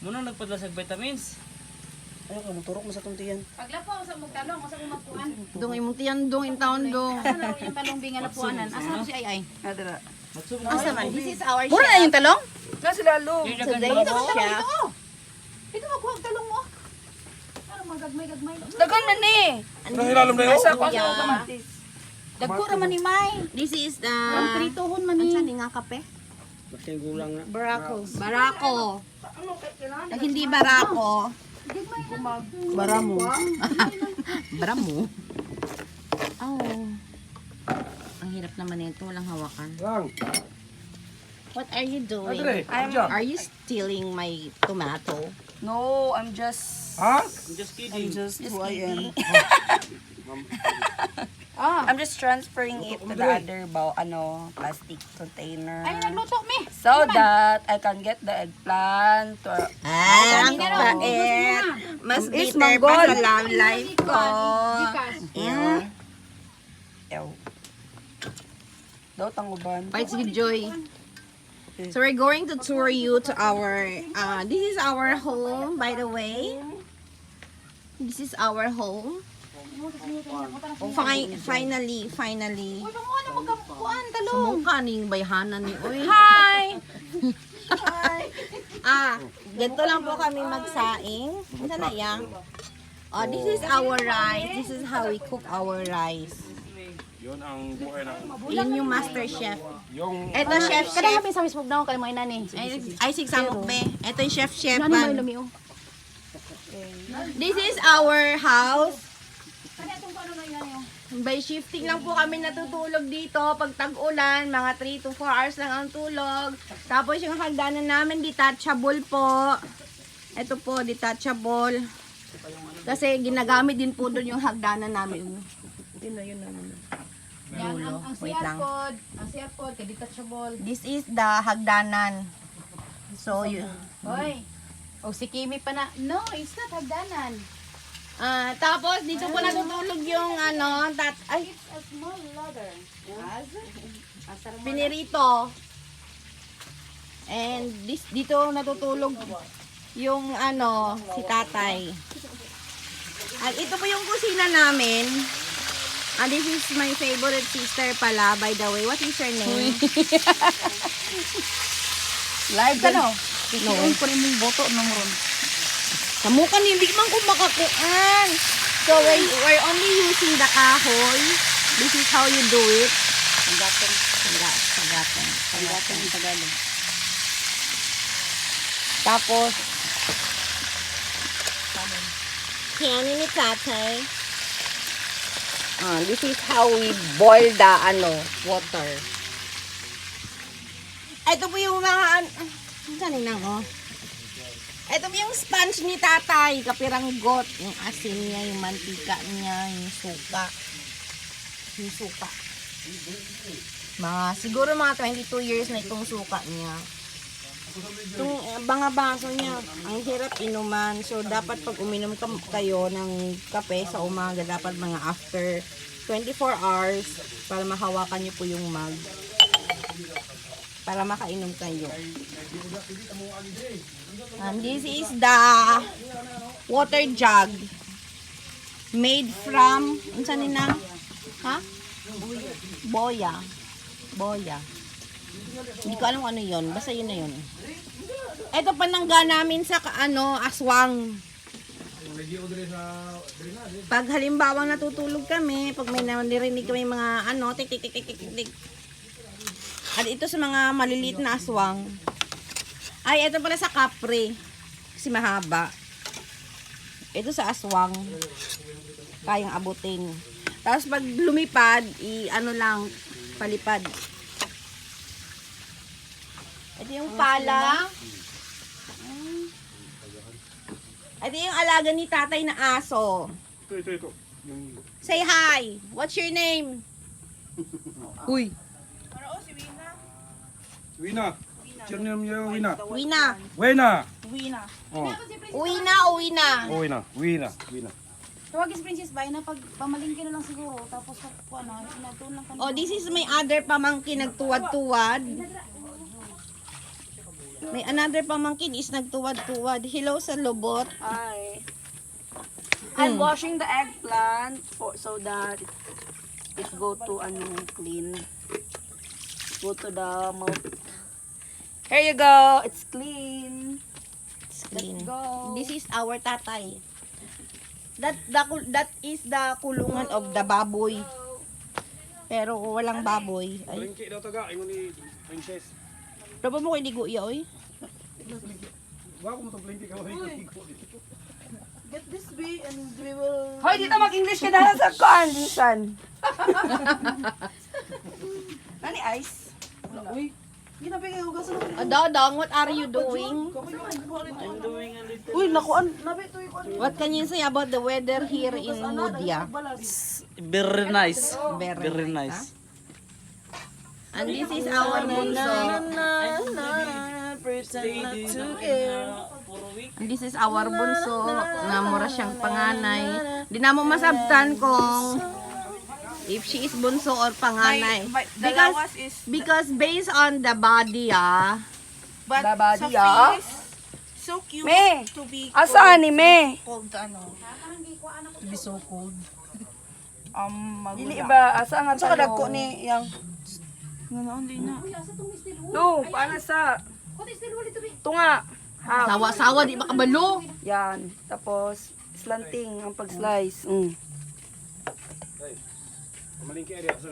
Muna nagpadala sa vitamins. Ano ka, muturok mo sa tuntiyan. Paglapo sa magtalong, asa mo magkuan. Dong imong tiyan dong in town dong. Asa na yung talong binga lapuanan? Asa na si Ay? Adara. Magsubok Asa man? This is our Mura na chef. yung talong? Na sila lo. Today's chef. Ito magkuha ang talong mo. Ano magagmay-gagmay. Dagan na ni. Nahilalom na yun. Ay, sa ko Yeah. sa kamatis. Dagkura man ni May. This is the Ang pritohon man ni. Ansa ni nga kape? Magsing gulang na. Barako. Hindi barako. Baramo. Baramo. Oh. Ang hirap naman nito, walang hawakan. Lang. What are you doing? Adre, dyan. Are you stealing my tomato? No, I'm just... Ha? I'm just I'm kidding. just who I am. Ah. I'm just transferring it to the other plastic container. Ay, nagluto mi. So that I can get the eggplant. Ang Kanina, pait. Mas It's bitter pa manggod. sa love life ko. Ew. Ew. Daw tanguban. Fight si Joy. So we're going to tour you to our, this is our home, by the way. This is our home. Finally. Uy, panguha na magkakuan talong. Sumungka ning bayhanan ni Uy. Hi! Ganito lang po kami magsaing. Saan na yan? Oh, this is our rice. This is how we cook our rice. Yun ang buhay ng... Yun yung master chef. Yung... Ito chef Kada chef. kami sa mismog daw kay mga nani. Ay, sigsamok be. Ito yung chef chef. Nani may lumiyo. This is our house. Kada itong ano na yan yung. By shifting lang po kami natutulog dito. Pag tag-ulan, mga 3 to 4 hours lang ang tulog. Tapos yung hagdanan namin, detachable po. Ito po, detachable. Kasi ginagamit din po doon yung hagdanan namin. Yun na. Yan, ang Wait CR lang. code. Ang CR code, kay detachable. This is the hagdanan. So, Hoy. O si Kimi pa na. No, it's not hagdanan. tapos dito po natutulog yung ay, It's a small ladder. pinirito. And dito natutulog yung si tatay. At ito po yung kusina namin. And this is my favorite sister pala, by the way. What is her name? Live ka no? Noon ko rin yung boto ng ron. Kamukan hindi man ko makakuan. So we're only using the kahoy. This is how you do it. Sagaton. Sagaton. Tagalog. Tapos kanin ni tatay. This is how we boil the water. Ito po yung mga kanina ko. Ito po yung sponge ni tatay, kapiranggot, yung asin niya, yung mantika niya, yung suka. Siguro mga 22 years na itong suka niya. Itong banga-baso niya, ang hirap inuman. So, dapat pag uminom kayo ng kape sa umaga, dapat mga after 24 hours para mahawakan niyo po yung mug. Para makainom kayo. And this is the water jug made from, saan nina? Ha? Boya. Hindi ko alam kung ano yun. Basta yun na yun. Ito panangga namin sa aswang. Pag halimbawa natutulog kami, pag may narinig kami mga tik tik tik tik tik tik. At ito sa mga maliliit na aswang. Ay, ito pala sa kapre. Kasi mahaba. Ito sa aswang. Kayang abutin. Tapos pag lumipad, lang, palipad. Ito yung pala. Ito yung alaga ni tatay na aso. Ito. Yung... Say hi. What's your name? Uy. Wina. Sino niya Wina? Wina. Wina. Oh. Uwi na. Wina. Tawagin si Princess Bay na pag pamalingkin na lang siguro. Tapos inatuon lang kanina. Oh, this is my other pamangkin nagtuwad-tuwad. May another pamangkin is nagtuwad-tuwad. Hello sa lobot. Hi. I'm washing the eggplant so that it go to clean. Go to the mouth. Here you go. It's clean. It's clean. Let's go. This is our tatay. That is the kulungan of the baboy. Pero walang baboy. Ay, Palengke daw taga, ingon ni Princess. Raba mo kay ligo iya, oy. Wa ko mo to palengke ka wala ko. Hoy, dito mag-English ka na sa kuan, Lisan. Nani ice? Adadang, what are you doing? I'm doing a little... Uy, nakuan. What can you say about the weather here in Mudia? Very nice. Very Very nice, nice. And this is our bunso. Puro week. And this is our bunso na mura siyang panganay. Di na mo masabtan kung if she is bunso or panganay. Because based on the body, But Sophie is so cute to be Asaan ni Me? Cold To be so cold. Dili ba asa nga sa kadagko ni yang No, paano sa tunga. Half. sawa-sawa, di ba kabalo? Yan. Tapos slanting ang pag-slice. Palengke area sa